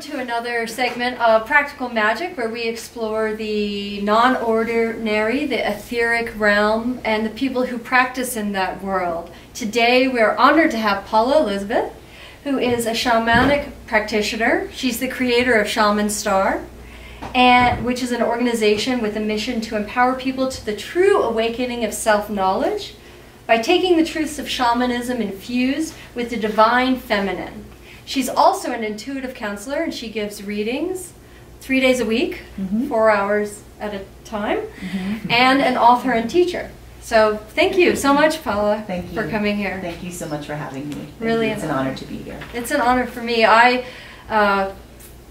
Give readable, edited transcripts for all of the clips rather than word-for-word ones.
to another segment of Practical Magic, where we explore the non-ordinary, the etheric realm, and the people who practice in that world. Today we're honored to have Paula Elizabeth, who is a shamanic practitioner. She's the creator of Shaman Star, which is an organization with a mission to empower people to the true awakening of self-knowledge by taking the truths of shamanism infused with the divine feminine. She's also an intuitive counselor, and she gives readings 3 days a week, 4 hours at a time, and an author and teacher. So thank you so much, Paula, for coming here. Thank you so much for having me. Really, it's an honor to be here. It's an honor for me.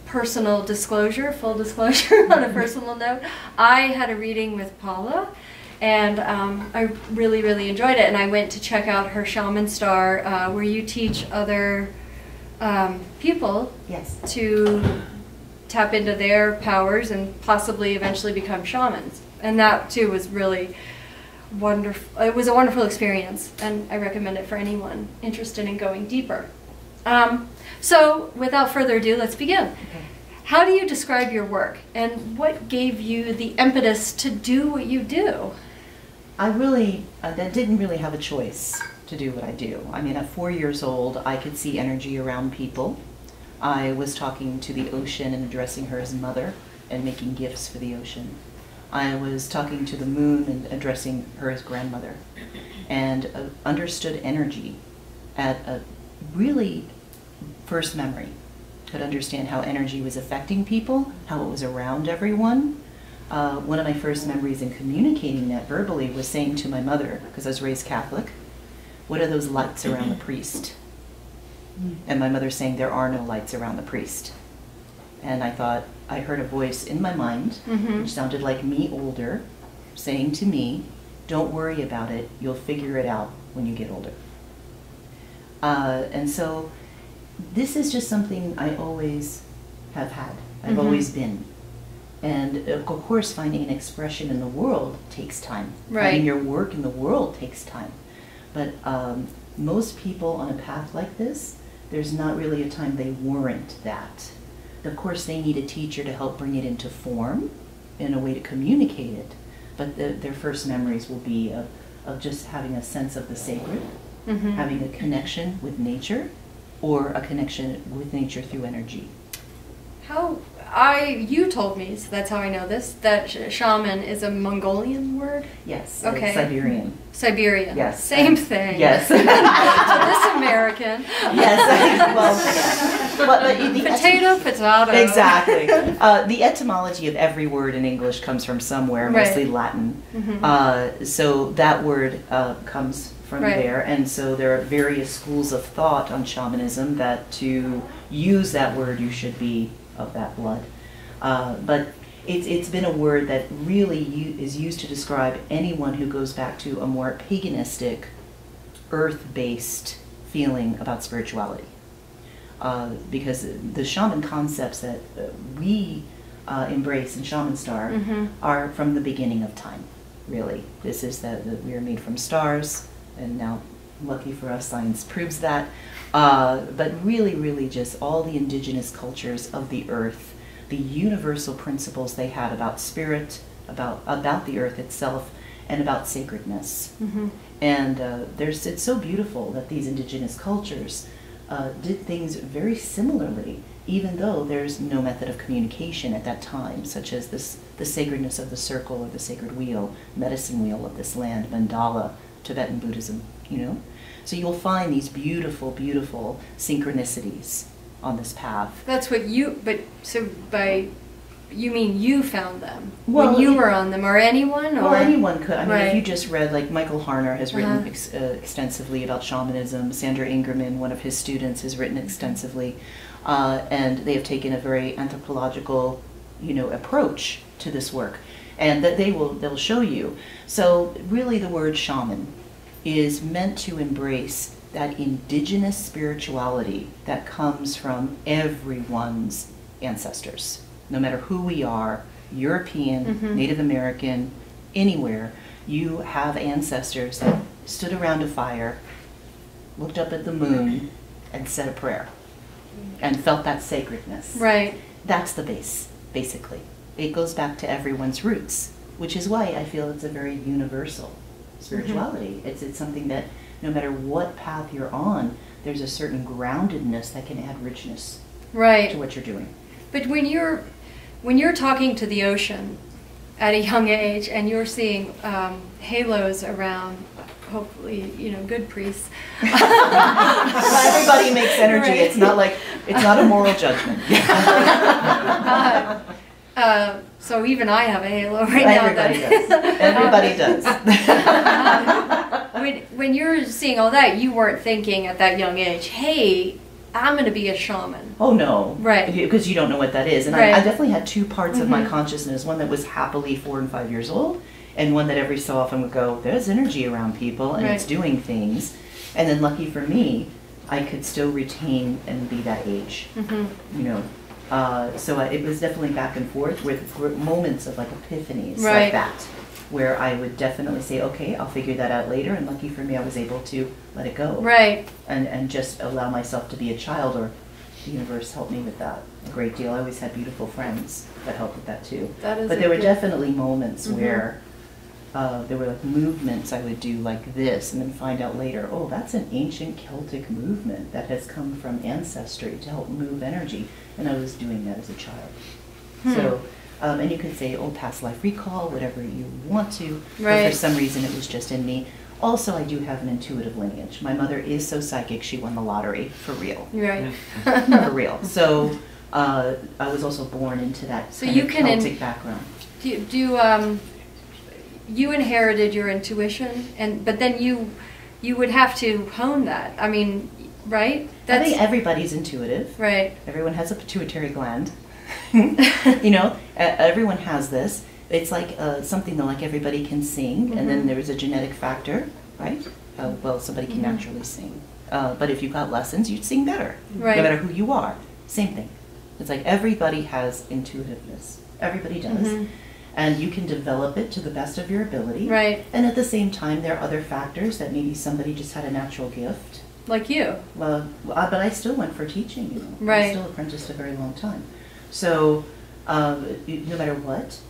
Personal disclosure, full disclosure on a personal note, I had a reading with Paula, and I really, really enjoyed it. And I went to check out her Shaman Star, where you teach other people to tap into their powers and possibly eventually become shamans. And that too was really wonderful. It was a wonderful experience, and I recommend it for anyone interested in going deeper. So without further ado, let's begin. Okay. How do you describe your work, and what gave you the impetus to do what you do? I didn't really have a choice to do what I do. I mean, at 4 years old, I could see energy around people. I was talking to the ocean and addressing her as mother and making gifts for the ocean. I was talking to the moon and addressing her as grandmother, and understood energy at a really first memory. Could understand how energy was affecting people, how it was around everyone. One of my first memories in communicating that verbally was saying to my mother, because I was raised Catholic, "What are those lights around the priest?" And my mother saying, "There are no lights around the priest." And I thought, I heard a voice in my mind, which sounded like me older, saying to me, "Don't worry about it, you'll figure it out when you get older." And so this is just something I always have had. I've always been. And of course, finding an expression in the world takes time. Right. Finding your work in the world takes time. But most people on a path like this, there's not really a time they warrant that. Of course, they need a teacher to help bring it into form, in a way to communicate it. But their first memories will be of just having a sense of the sacred, having a connection with nature, or a connection with nature through energy. You told me, so that's how I know this, that shaman is a Mongolian word? Yes, okay. It's Siberian. Siberian. Yes. Same thing. Yes. To this American. Yes. Potato, potato. Exactly. The etymology of every word in English comes from somewhere, mostly Latin. So that word comes from there, and so there are various schools of thought on shamanism that to use that word you should be of that blood. But it's been a word that really is used to describe anyone who goes back to a more paganistic, earth-based feeling about spirituality. Because the shaman concepts that we embrace in Shaman Star are from the beginning of time, really. This is that we are made from stars, and now, lucky for us, science proves that. But really, really just all the indigenous cultures of the earth, the universal principles they had about spirit, about the earth itself, and about sacredness. And it's so beautiful that these indigenous cultures did things very similarly, even though there's no method of communication at that time, such as the sacredness of the circle or the sacred wheel, medicine wheel of this land, mandala, Tibetan Buddhism, you know? So you'll find these beautiful, beautiful synchronicities on this path. That's what you mean you found them when you were on them, or anyone? Or? Well, anyone could. I mean, if you just read, like Michael Harner has written extensively about shamanism. Sandra Ingerman, one of his students, has written extensively. And they have taken a very anthropological, approach to this work. And that they'll show you. So really the word shaman is meant to embrace that indigenous spirituality that comes from everyone's ancestors. No matter who we are, European, Native American, anywhere, you have ancestors that stood around a fire, looked up at the moon, and said a prayer. and felt that sacredness. Right. That's the base, basically. It goes back to everyone's roots, which is why I feel it's a very universal spirituality. It's something that no matter what path you're on, there's a certain groundedness that can add richness to what you're doing. But when you're talking to the ocean at a young age and you're seeing halos around, hopefully, good priests. Everybody makes energy. Right. It's not a moral judgment. So even I have a halo right now. Everybody does. When you're seeing all that, you weren't thinking at that young age, hey, I'm going to be a shaman. Oh, no. Right. Because you don't know what that is. And I definitely had two parts of my consciousness, one that was happily 4 and 5 years old, and one that every so often would go, there's energy around people, and it's doing things. And then lucky for me, I could still retain and be that age, So it was definitely back and forth with moments of like epiphanies like that, where I would definitely say, okay, I'll figure that out later. And lucky for me, I was able to let it go. Right. And just allow myself to be a child, or the universe helped me with that a great deal. I always had beautiful friends that helped with that too. But there were definitely moments where there were like movements I would do like this, and then find out later, oh, that's an ancient Celtic movement that has come from ancestry to help move energy. And I was doing that as a child. So, and you could say, oh, past life recall, whatever you want to. But for some reason, it was just in me. Also, I do have an intuitive lineage. My mother is so psychic, she won the lottery, for real. Right. For real. So, I was also born into that Celtic background. You inherited your intuition, but then you would have to hone that. I mean, right? I think everybody's intuitive. Right. Everyone has a pituitary gland. Everyone has this. It's like something that like everybody can sing, and then there's a genetic factor, right? Somebody can naturally sing. But if you got lessons, you'd sing better. Right. No matter who you are. Same thing. It's like everybody has intuitiveness. Everybody does. And you can develop it to the best of your ability. Right. And at the same time, there are other factors that maybe somebody just had a natural gift. Like you. Well, but I still went for teaching, Right. I still apprenticed a very long time. So, no matter what,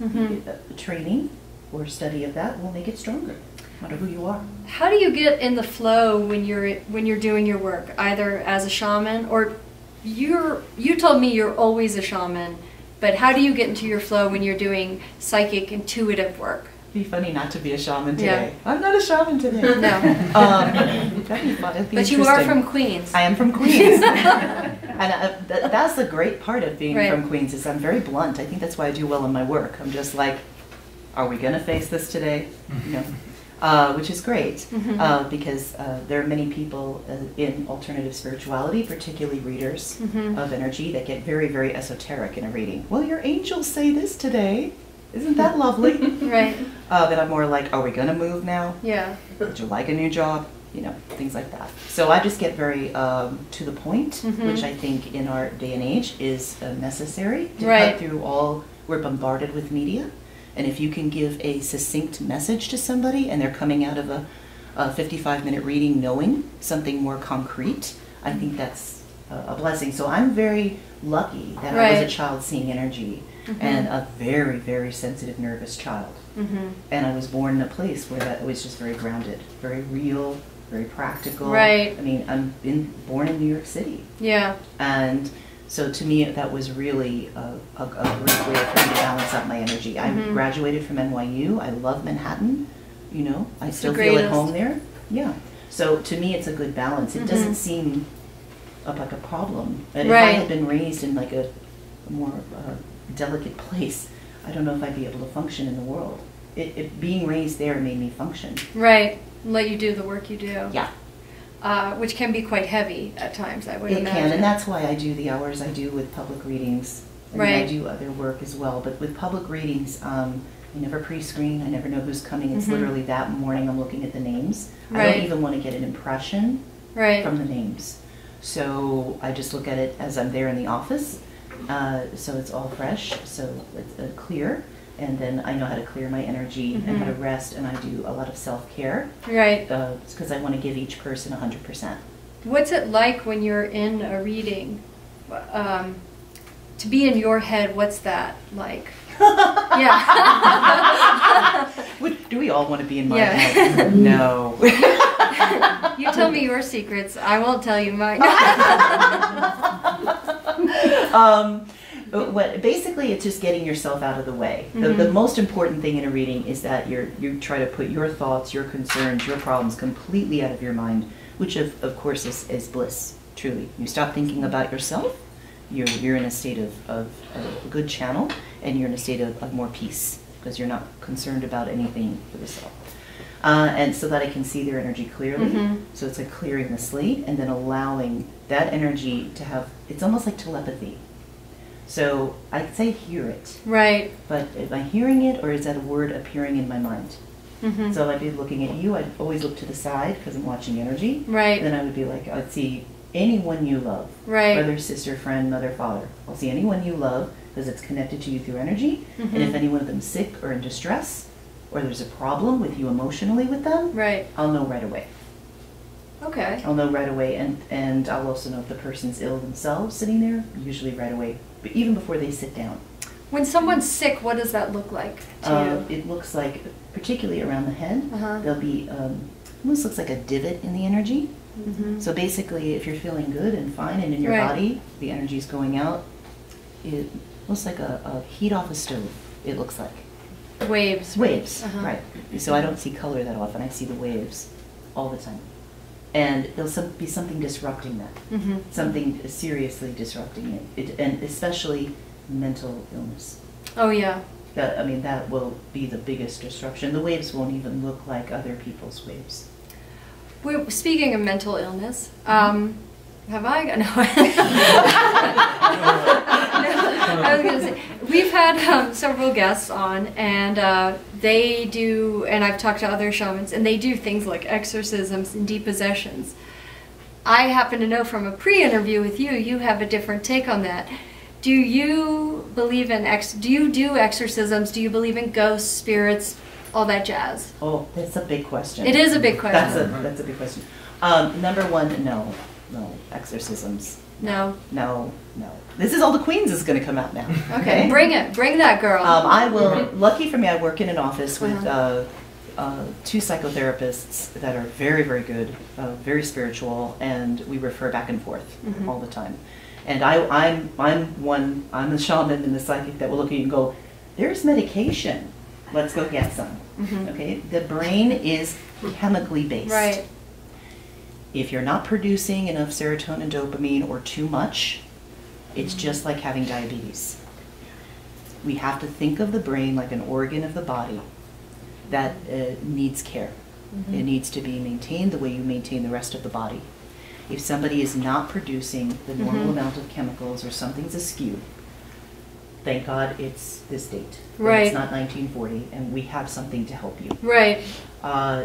training or study of that will make it stronger, no matter who you are. How do you get in the flow when you're doing your work, either as a shaman or you told me you're always a shaman, but how do you get into your flow when you're doing psychic, intuitive work? It'd be funny not to be a shaman today. Yeah. I'm not a shaman today. No. That'd be fun. That'd be but you are from Queens. I am from Queens. And that's the great part of being from Queens, is I'm very blunt. I think that's why I do well in my work. I'm just like, are we going to face this today? Which is great, because there are many people in alternative spirituality, particularly readers of energy, that get very, very esoteric in a reading. Well, your angels say this today. Isn't that lovely? Right. Then I'm more like, are we going to move now? Yeah. Would you like a new job? Things like that. So I just get very to the point, which I think in our day and age is necessary to cut through all. We're bombarded with media. And if you can give a succinct message to somebody and they're coming out of a 55-minute reading knowing something more concrete, I think that's a blessing. So I'm very lucky that I was a child seeing energy and a very, very sensitive, nervous child. And I was born in a place where that was just very grounded, very real, very practical. Right. I mean, I'm born in New York City. Yeah. And so to me, that was really a great way for me to balance out my energy. I graduated from NYU. I love Manhattan. I still feel at home there. Yeah. So to me, it's a good balance. It doesn't seem like a problem. And if I had been raised in like a more delicate place, I don't know if I'd be able to function in the world. Being raised there made me function. Right. Let you do the work you do. Yeah. Which can be quite heavy at times, I would imagine. It can, and that's why I do the hours I do with public readings. And I do other work as well. But with public readings, I never pre-screen. I never know who's coming. It's literally that morning I'm looking at the names. I don't even want to get an impression from the names. So I just look at it as I'm there in the office. So it's all fresh, so it's clear. And then I know how to clear my energy and how to rest, and I do a lot of self-care. Right. It's because I want to give each person 100%. What's it like when you're in a reading to be in your head, what's that like? Yeah. Do we all want to be in my Yeah. head? No. You tell me your secrets. I won't tell you mine. Basically, it's just getting yourself out of the way. The most important thing in a reading is that you try to put your thoughts, your concerns, your problems completely out of your mind, which of course is bliss, truly. You stop thinking about yourself, you're in a state of a good channel, and you're in a state of more peace, because you're not concerned about anything for yourself. And so that I can see their energy clearly. So it's like clearing the slate and then allowing that energy to have, it's almost like telepathy. So I'd say hear it. Right. But am I hearing it, or is that a word appearing in my mind? So I'd be looking at you, I'd always look to the side because I'm watching energy. Right. And then I would be like, I'd see anyone you love. Right. Brother, sister, friend, mother, father. I'll see anyone you love because it's connected to you through energy. And if any one of them's sick or in distress, or there's a problem with you emotionally with them, Right. I'll know right away. Okay. I'll know right away, and I'll also know if the person's ill themselves sitting there, usually right away, but even before they sit down. When someone's sick, what does that look like to you? It looks like, particularly around the head, there'll be, almost looks like a divot in the energy. So basically, if you're feeling good and fine and in your Right. body, the energy's going out, it looks like a heat off a stove, it looks like. Waves. Waves, right. So I don't see color that often, I see the waves all the time. And there'll be something disrupting that, something seriously disrupting it, and especially mental illness. Oh, yeah. I mean, that will be the biggest disruption. The waves won't even look like other people's waves. Speaking of mental illness, have I? No. I was going to say, we've had several guests on, and they do, and I've talked to other shamans, and they do things like exorcisms and depossessions. I happen to know from a pre-interview with you, you have a different take on that. Do you believe in, do you do exorcisms? Do you believe in ghosts, spirits, all that jazz? Oh, that's a big question. It is a big question. That's a big question. Number one, no exorcisms. No. No. This is all the Queens is going to come out now. Okay, bring it. Bring that girl. I will. Lucky for me, I work in an office with two psychotherapists that are very, very good, very spiritual, and we refer back and forth all the time. And I'm the shaman and the psychic that will look at you and go, there's medication. Let's go get some. Okay, the brain is chemically based. Right. If you're not producing enough serotonin, dopamine, or too much, it's just like having diabetes. We have to think of the brain like an organ of the body that needs care. It needs to be maintained the way you maintain the rest of the body. If somebody is not producing the normal amount of chemicals or something's askew, thank God it's this date. Right. It's not 1940, and we have something to help you. Right.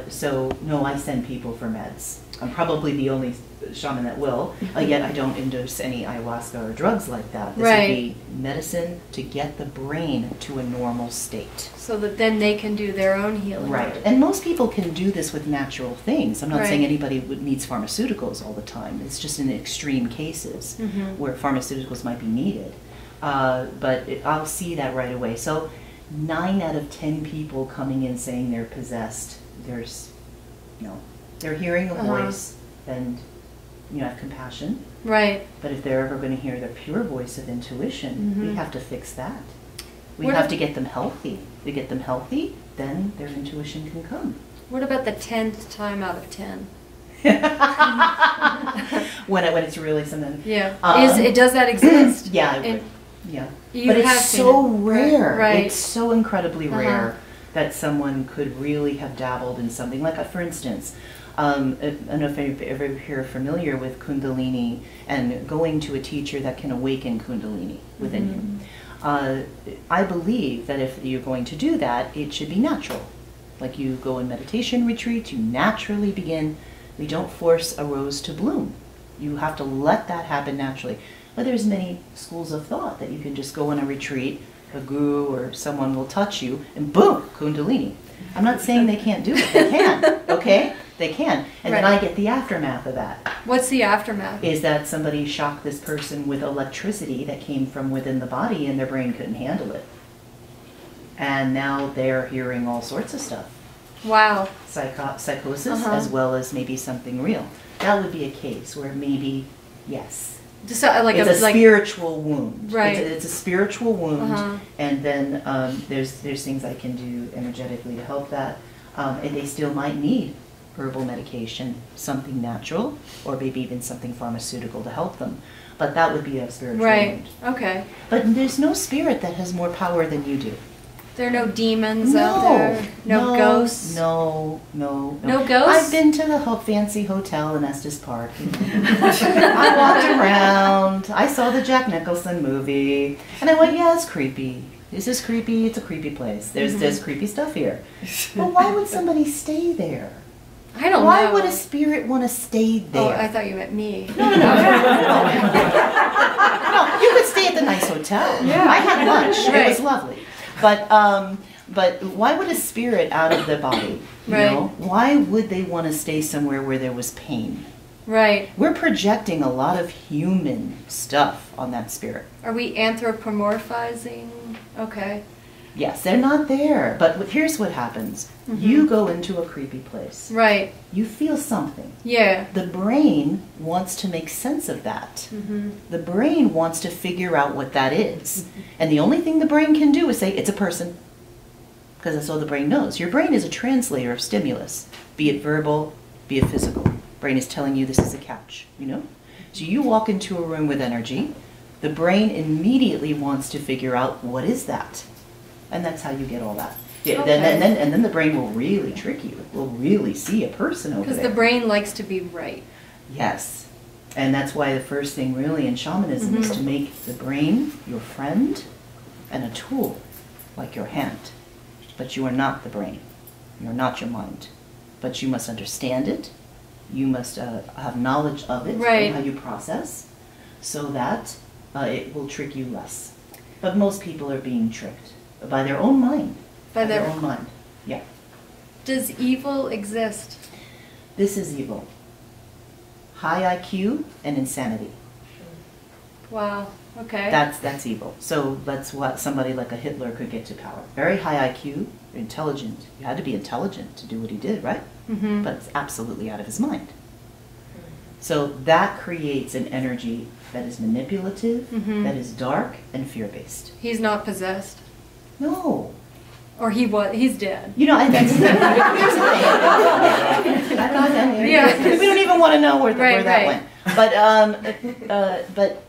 So, no, I send people for meds. I'm probably the only shaman that will, yet I don't endorse any ayahuasca or drugs like that. This would be medicine to get the brain to a normal state. So that then they can do their own healing. Right. And most people can do this with natural things. I'm not saying anybody needs pharmaceuticals all the time. It's just in extreme cases where pharmaceuticals might be needed. But I'll see that right away. So 9 out of 10 people coming in saying they're possessed, they're hearing a voice, and have compassion. Right. But if they're ever going to hear the pure voice of intuition, we have to fix that. We have to get them healthy. To get them healthy, then their intuition can come. What about the 10th time out of 10? when it's really something. Yeah. Does that exist? Yeah, I would. Yeah. You but have it's so it. Right. Right. It's so incredibly rare that someone could really have dabbled in something. Like, for instance, I don't know if you're ever familiar with Kundalini and going to a teacher that can awaken Kundalini within you. I believe that if you're going to do that, it should be natural. Like, you go in meditation retreats, you naturally begin. We don't force a rose to bloom. You have to let that happen naturally. But there's many schools of thought that you can just go on a retreat, a guru or someone will touch you, and boom, Kundalini. I'm not saying they can't do it, they can, okay? They can. And then I get the aftermath of that. What's the aftermath? Is that somebody shocked this person with electricity that came from within the body and their brain couldn't handle it. And now they're hearing all sorts of stuff. Wow. Psychosis as well as maybe something real. That would be a case where maybe, yes. Just like it's a spiritual wound. Right. It's a spiritual wound, and then there's things I can do energetically to help that. And they still might need herbal medication, something natural, or maybe even something pharmaceutical to help them. But that would be a spiritual wound. Okay. But there's no spirit that has more power than you do. There are no demons out there? No ghosts? No ghosts? I've been to the fancy hotel in Estes Park. I walked around. I saw the Jack Nicholson movie. And I went, yeah, it's creepy. This is creepy. It's a creepy place. There's creepy stuff here. But why would somebody stay there? I don't know. Why would a spirit want to stay there? Oh, I thought you meant me. No, you could stay at the nice hotel. Yeah. I had lunch. It was lovely. But why would a spirit out of the body, you know, why would they want to stay somewhere where there was pain? Right. We're projecting a lot of human stuff on that spirit. Are we anthropomorphizing? Okay. Yes, they're not there. But here's what happens. You go into a creepy place. Right. You feel something. Yeah. The brain wants to make sense of that. The brain wants to figure out what that is. And the only thing the brain can do is say, it's a person. Because that's all the brain knows. Your brain is a translator of stimulus, be it verbal, be it physical. Brain is telling you this is a couch, you know? So you walk into a room with energy, the brain immediately wants to figure out what is that. And that's how you get all that. Yeah, Okay. and then the brain will really trick you. It will really see a person over there. Because the brain likes to be right. Yes. And that's why the first thing really in shamanism is to make the brain your friend and a tool, like your hand. But you are not the brain. You are not your mind. But you must understand it. You must have knowledge of it and how you process so that it will trick you less. But most people are being tricked by their own mind. By their own mind. Yeah. Does evil exist? This is evil. High IQ and insanity. Wow. Okay. That's evil. So that's what somebody like a Hitler could get to power. Very high IQ, intelligent. You had to be intelligent to do what he did, right? But it's absolutely out of his mind. So that creates an energy that is manipulative, that is dark and fear-based. He's not possessed. No. Or he's dead. You know, and that's the thing. Here's the thing. We don't even want to know where that went. But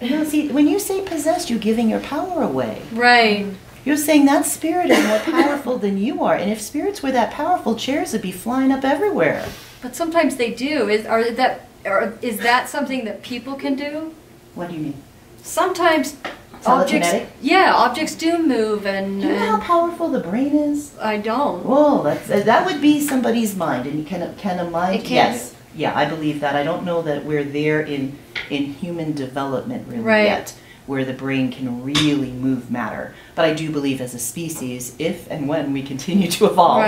you know, see, when you say possessed, you're giving your power away. Right. You're saying that spirit is more powerful than you are. And if spirits were that powerful, chairs would be flying up everywhere. But sometimes they do. Is that something that people can do? What do you mean? Sometimes objects do move, and do you know how powerful the brain is? I don't. Well, that would be somebody's mind, and can a mind? Yes, yeah, I believe that. I don't know that we're there in human development really yet, where the brain can really move matter. But I do believe, as a species, if and when we continue to evolve,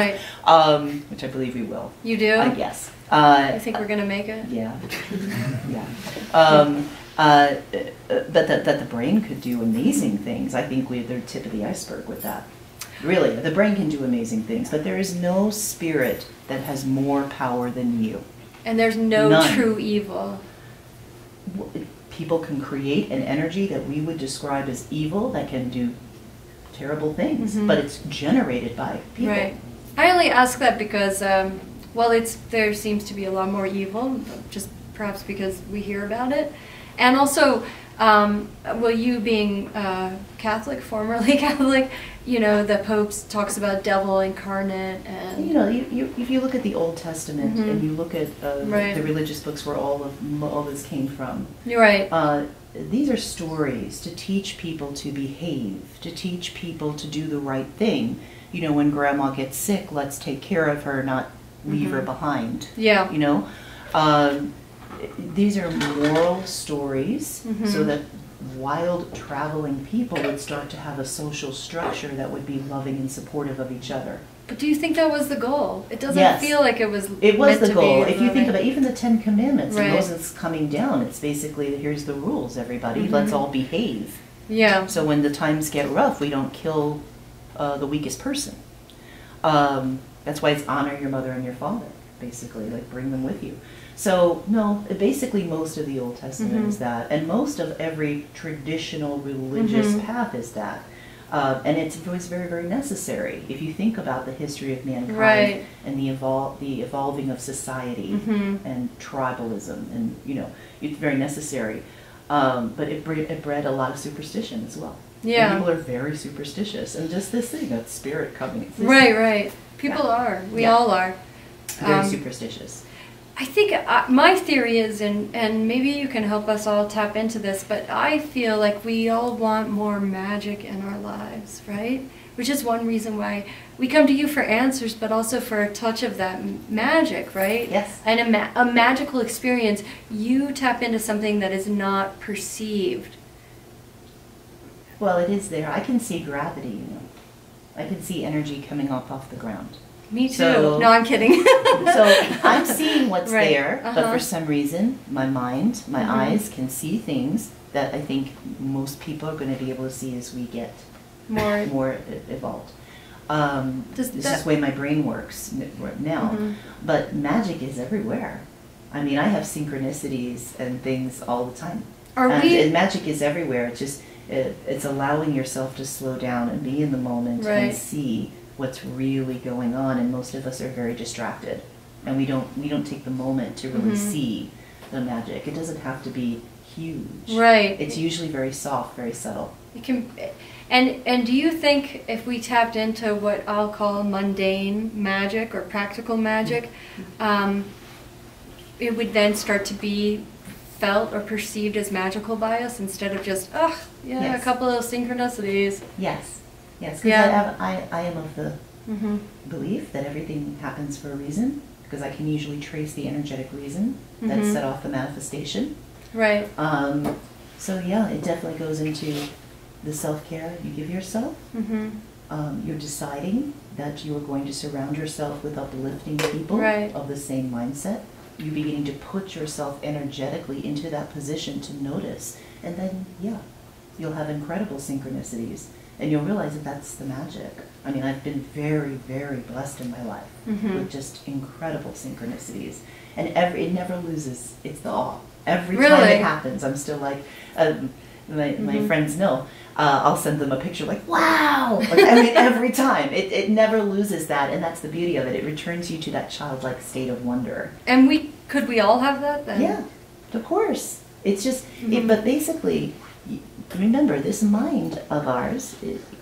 which I believe we will. You do? Yes. You think we're gonna make it? Yeah, yeah. But that the brain could do amazing things. I think we're the tip of the iceberg with that. Really, the brain can do amazing things, but there is no spirit that has more power than you. And there's no true evil. People can create an energy that we would describe as evil that can do terrible things, but it's generated by people. Right. I only ask that because, there seems to be a lot more evil, just perhaps because we hear about it. And also, you being Catholic, formerly Catholic, you know, the Pope talks about devil incarnate, and you know, if you look at the Old Testament and you look at the religious books where all this came from, you're right. These are stories to teach people to behave, to teach people to do the right thing. You know, when Grandma gets sick, let's take care of her, not leave her behind. Yeah. You know. These are moral stories so that wild traveling people would start to have a social structure that would be loving and supportive of each other. But do you think that was the goal? It doesn't Yes. feel like it was. It was meant the to goal. be, If you think about even the 10 Commandments, Right. and Moses coming down, it's basically, here's the rules, everybody. Let's all behave. Yeah. So when the times get rough, we don't kill the weakest person. That's why it's honor your mother and your father, basically, like bring them with you. So no, basically most of the Old Testament is that, and most of every traditional religious path is that. And it was very, very necessary. If you think about the history of mankind Right. and the evolving of society and tribalism, and it's very necessary. But it bred a lot of superstition as well. Yeah. And people are very superstitious, and just this thing of spirit coming. Right. People are. We all are. Very superstitious. I think my theory is, and maybe you can help us all tap into this, but I feel like we all want more magic in our lives, right? Which is one reason why we come to you for answers, but also for a touch of that magic, right? Yes. And a magical experience. You tap into something that is not perceived. Well, it is there. I can see gravity, I can see energy coming off the ground. Me too. So- No, I'm kidding. So I'm seeing what's Right. there, but for some reason, my mind, my eyes can see things that I think most people are going to be able to see as we get more evolved. This is the way my brain works right now. But magic is everywhere. I mean, I have synchronicities and things all the time. And magic is everywhere. It's just it's allowing yourself to slow down and be in the moment and see what's really going on. And most of us are very distracted, and we don't take the moment to really see the magic. It doesn't have to be huge. Right. It's usually very soft, very subtle. It can, and do you think if we tapped into what I'll call mundane magic or practical magic, it would then start to be felt or perceived as magical by us instead of just, a couple of synchronicities. Yes, because I am of the belief that everything happens for a reason, because I can usually trace the energetic reason that set off the manifestation. Right. So yeah, it definitely goes into the self-care you give yourself. You're deciding that you are going to surround yourself with uplifting people of the same mindset. You're beginning to put yourself energetically into that position to notice. And then, you'll have incredible synchronicities. And you'll realize that that's the magic. I mean, I've been very, very blessed in my life with just incredible synchronicities. And it never loses its awe. Every time it happens, I'm still like, my friends know, I'll send them a picture like, wow! Like, I mean, every time. It never loses that, and that's the beauty of it. It returns you to that childlike state of wonder. And could we all have that then? Yeah, of course. It's just, but basically, remember, this mind of ours,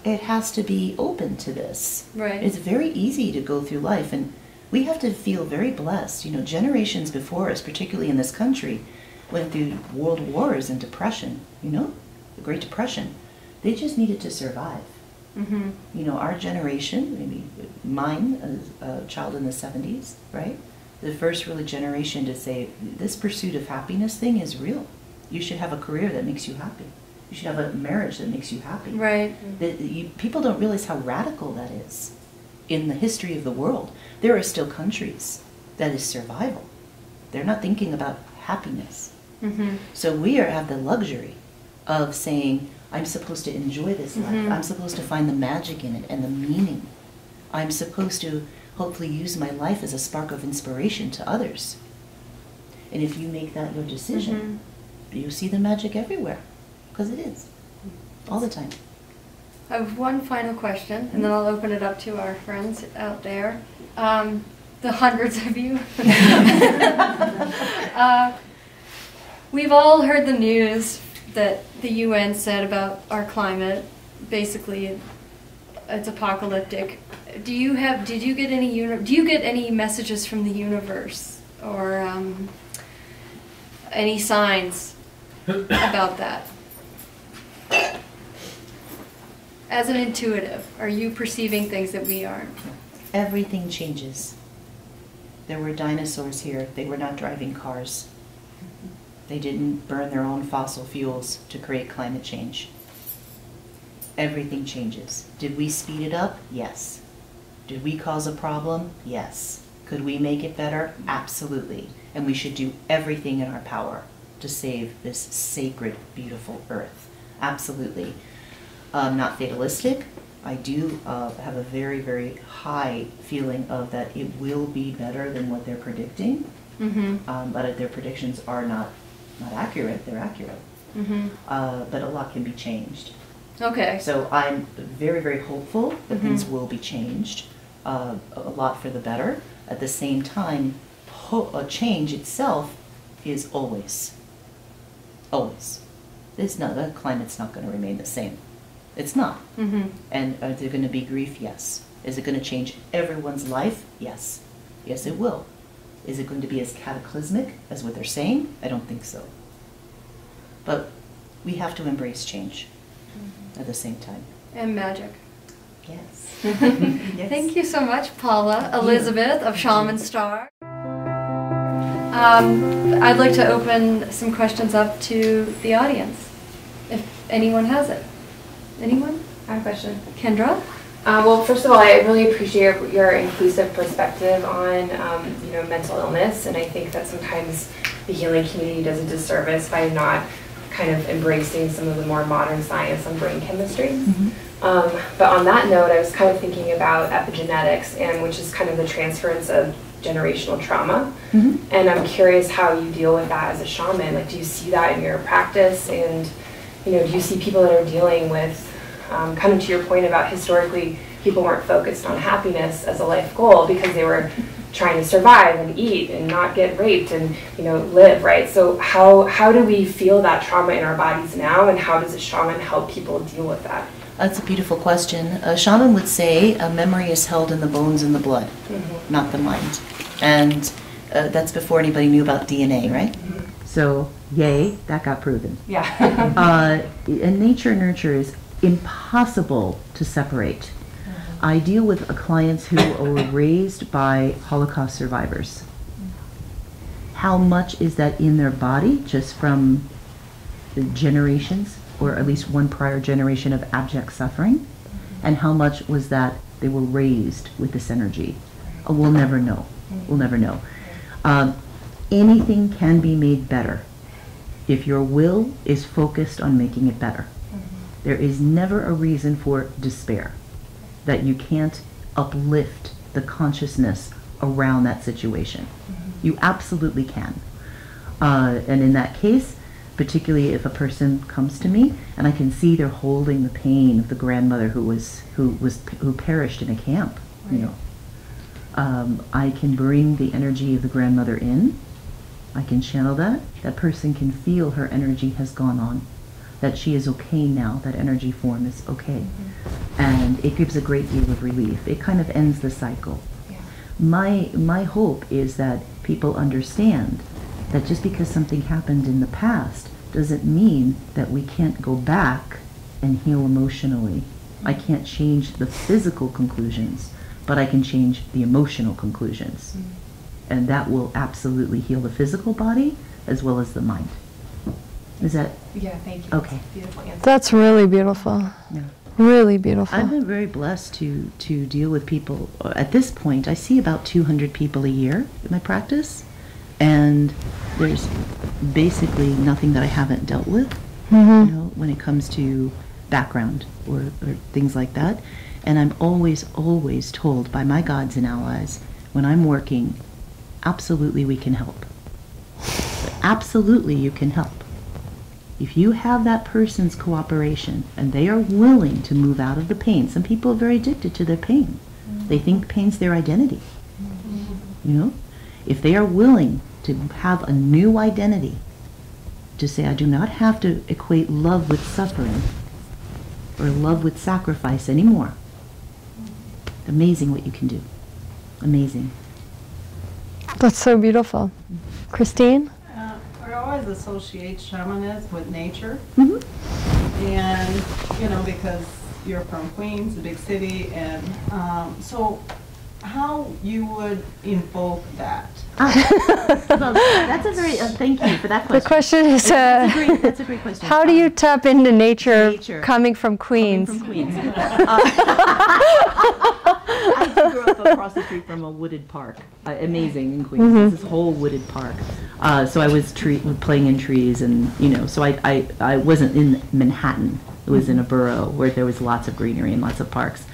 it has to be open to this. Right. It's very easy to go through life, and we have to feel very blessed. Generations before us, particularly in this country, went through world wars and depression, the Great Depression. They just needed to survive. Our generation, maybe mine, as a child in the 70s, right? The first really generation to say, this pursuit of happiness thing is real. You should have a career that makes you happy. You should have a marriage that makes you happy. Right. People don't realize how radical that is. In the history of the world, there are still countries that is survival. They're not thinking about happiness. So we have the luxury of saying, I'm supposed to enjoy this life. I'm supposed to find the magic in it and the meaning. I'm supposed to hopefully use my life as a spark of inspiration to others. And if you make that your decision, you see the magic everywhere, because it is, all the time. I have one final question, and then I'll open it up to our friends out there, the hundreds of you. We've all heard the news that the UN said about our climate. Basically, it's apocalyptic. Do you get any messages from the universe or any signs about that? As an intuitive, are you perceiving things that we aren't? Everything changes. There were dinosaurs here. They were not driving cars. They didn't burn their own fossil fuels to create climate change. Everything changes. Did we speed it up? Yes. Did we cause a problem? Yes. Could we make it better? Absolutely. And we should do everything in our power to save this sacred, beautiful earth. Absolutely. Not fatalistic. I do have a very, very high feeling of that it will be better than what they're predicting. But their predictions are not accurate. They're accurate. But a lot can be changed. Okay. So I'm very, very hopeful that things will be changed, a lot for the better. At the same time, a change itself is always. It's not, the climate's not going to remain the same. It's not. And are there going to be grief? Yes. Is it going to change everyone's life? Yes. Yes, it will. Is it going to be as cataclysmic as what they're saying? I don't think so. But we have to embrace change at the same time. And magic. Yes. Yes. Thank you so much, Paula. Elizabeth of Shaman Star. I'd like to open some questions up to the audience, if anyone has it. Anyone? I have a question. Kendra? Well, first of all, I really appreciate your inclusive perspective on, mental illness, and I think that sometimes the healing community does a disservice by not kind of embracing some of the more modern science on brain chemistry. But on that note, I was kind of thinking about epigenetics, and which is kind of the transference of generational trauma. And I'm curious how you deal with that as a shaman. Like, do you see that in your practice? And, do you see people that are dealing with, kind of to your point about historically, people weren't focused on happiness as a life goal because they were trying to survive and eat and not get raped and, live, right? So how do we feel that trauma in our bodies now, and how does a shaman help people deal with that? That's a beautiful question. A shaman would say a memory is held in the bones and the blood, not the mind. And that's before anybody knew about DNA, right? So, yay, that got proven. Yeah. And nature and nurture is impossible to separate. I deal with clients who were raised by Holocaust survivors. How much is that in their body just from the generations, or at least one prior generation of abject suffering? And how much was that they were raised with this energy? We'll never know. We'll never know. Anything can be made better if your will is focused on making it better. There is never a reason for despair, that you can't uplift the consciousness around that situation. You absolutely can. And in that case, particularly if a person comes to me and I can see they're holding the pain of the grandmother who perished in a camp, I can bring the energy of the grandmother in. I can channel that. That person can feel her energy has gone on, that she is okay now, that energy form is okay. And it gives a great deal of relief. It kind of ends the cycle. My hope is that people understand that just because something happened in the past doesn't mean that we can't go back and heal emotionally. I can't change the physical conclusions, but I can change the emotional conclusions. And that will absolutely heal the physical body as well as the mind. Is that? Yeah, thank you. Okay. Beautiful answer. That's really beautiful. Yeah. Really beautiful. I've been very blessed to deal with people. At this point, I see about 200 people a year in my practice, and there's basically nothing that I haven't dealt with, when it comes to background or things like that. And I'm always told by my gods and allies, when I'm working, absolutely we can help. Absolutely you can help. If you have that person's cooperation and they are willing to move out of the pain, some people are very addicted to their pain. They think pain's their identity. If they are willing to have a new identity, to say, I do not have to equate love with suffering or love with sacrifice anymore. Amazing what you can do. Amazing. That's so beautiful. Christine? I always associate shamanism with nature. And, because you're from Queens, a big city, and so how you would invoke that? Well, that's a very, thank you for that question. The question is, that's a great question. how do you tap into nature coming from Queens? Coming from Queens. I grew across the street from a wooded park. Amazing in Queens. It's this whole wooded park. So I was playing in trees, and so I wasn't in Manhattan. It was in a borough where there was lots of greenery and lots of parks.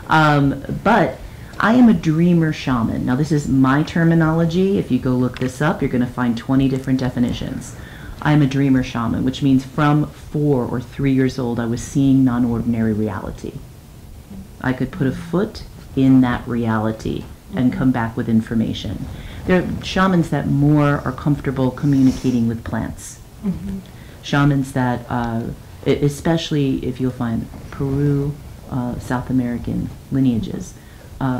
But I am a dreamer shaman. Now, this is my terminology. If you go look this up, you're going to find 20 different definitions. I'm a dreamer shaman, which means from 4 or 3 years old, I was seeing non-ordinary reality. I could put a foot in that reality and come back with information. There are shamans that more are comfortable communicating with plants. Shamans that, especially if you'll find Peru, South American lineages,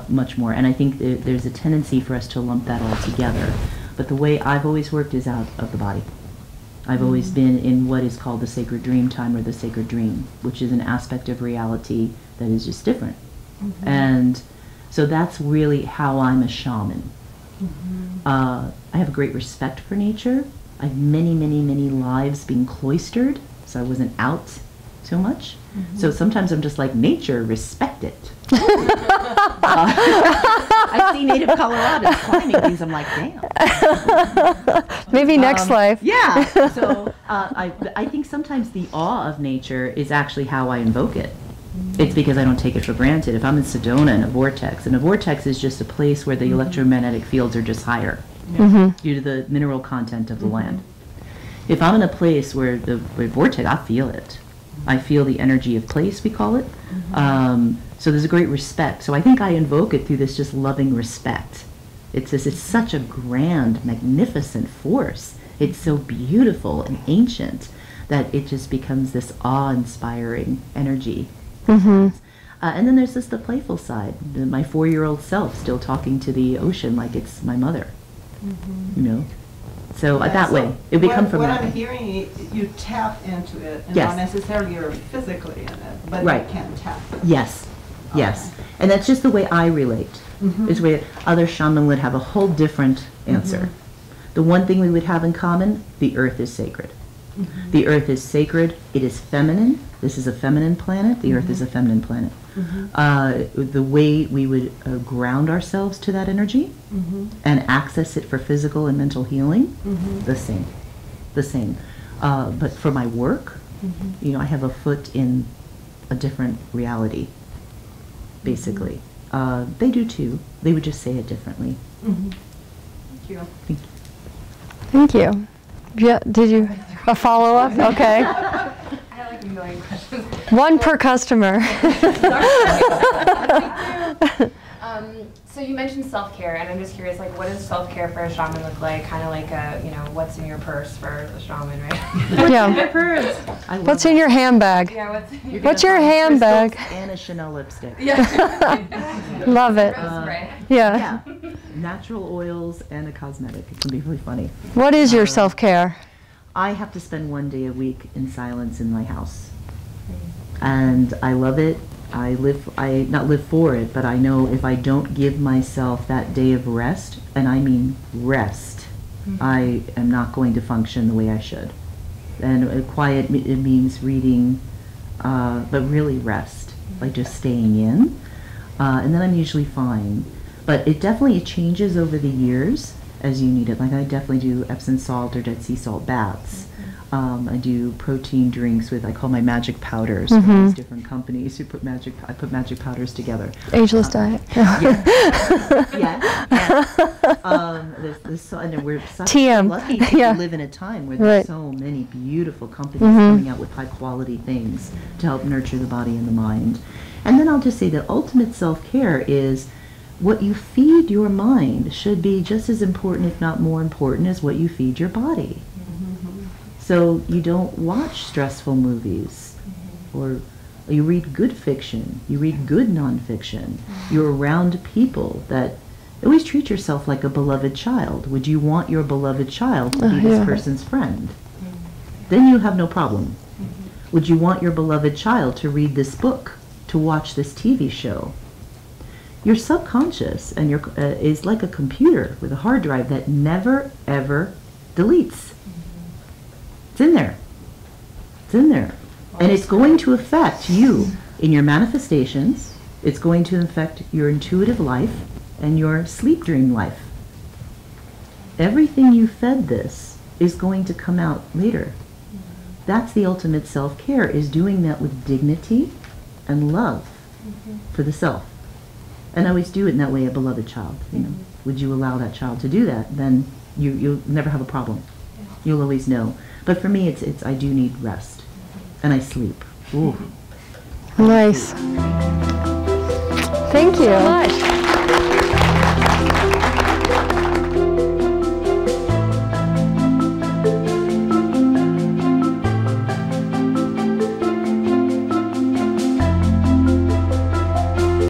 much more. And I think there's a tendency for us to lump that all together. But the way I've always worked is out of the body. I've always been in what is called the sacred dream time, or the sacred dream, which is an aspect of reality that is just different. And so that's really how I'm a shaman. I have a great respect for nature. I have many, many, many lives being cloistered, so I wasn't out so much. So sometimes I'm just like, nature, respect it. I see native Coloradans climbing things, I'm like, damn. Maybe next life. Yeah. So I think sometimes the awe of nature is actually how I invoke it. It's because I don't take it for granted. If I'm in Sedona in a vortex, and a vortex is just a place where the electromagnetic fields are just higher due to the mineral content of the land. If I'm in a place where the vortex, I feel it. I feel the energy of place, we call it. So there's a great respect. So I think I invoke it through this just loving respect. It's such a grand, magnificent force. It's so beautiful and ancient that it just becomes this awe-inspiring energy. And then there's just the playful side. My 4-year-old self still talking to the ocean like it's my mother. So that way, it would come from what that I'm way. hearing, you tap into it, and Yes. not necessarily you're physically in it, but Right. you can tap it. Yes, yes. And that's just the way I relate. Is where other shaman would have a whole different answer. The one thing we would have in common, the earth is sacred. The earth is sacred. It is feminine. This is a feminine planet. The earth is a feminine planet. The way we would ground ourselves to that energy and access it for physical and mental healing, the same. The same. But for my work, I have a foot in a different reality, basically. They do too. They would just say it differently. Thank you. Thank you. Yeah, did you a follow-up? Okay. I have like a million questions. One per customer. So you mentioned self-care, and I'm just curious, like, what does self-care for a shaman look like? Kind of like a, what's in your purse for the shaman, right? Yeah. I love What's in your handbag? Yeah, what's in your What's your handbag? and a Chanel lipstick. Love it. spray? Yeah. Yeah. Natural oils and a cosmetic. It can be really funny. What is your self-care? I have to spend 1 day a week in silence in my house. And I love it. I not live for it, but I know if I don't give myself that day of rest, and I mean rest, I am not going to function the way I should. And quiet, it means reading, but really rest, like just staying in. And then I'm usually fine. But it definitely changes over the years as you need it. Like I definitely do Epsom salt or Dead Sea salt baths. I do protein drinks with, I call my Magick powders from these different companies who put I put Magick powders together. Ageless diet. And we're such TM. lucky to live in a time where there's so many beautiful companies coming out with high quality things to help nurture the body and the mind. And then I'll just say that ultimate self-care is what you feed your mind should be just as important, if not more important, as what you feed your body. So you don't watch stressful movies, or you read good fiction, you read good nonfiction. You're around people that always treat yourself like a beloved child. Would you want your beloved child to be this person's friend? Then you have no problem. Would you want your beloved child to read this book, to watch this TV show? Your subconscious and is like a computer with a hard drive that never ever deletes. It's in there. It's in there. And it's going to affect you in your manifestations. It's going to affect your intuitive life. and your sleep dream life. Everything you fed this is going to come out later. That's the ultimate self-care, is doing that with dignity and love for the self. And I always do it in that way, a beloved child. You know, would you allow that child to do that? Then you'll never have a problem. You'll always know. But for me, it's I do need rest, and I sleep. Ooh. Nice. Thank you. So much.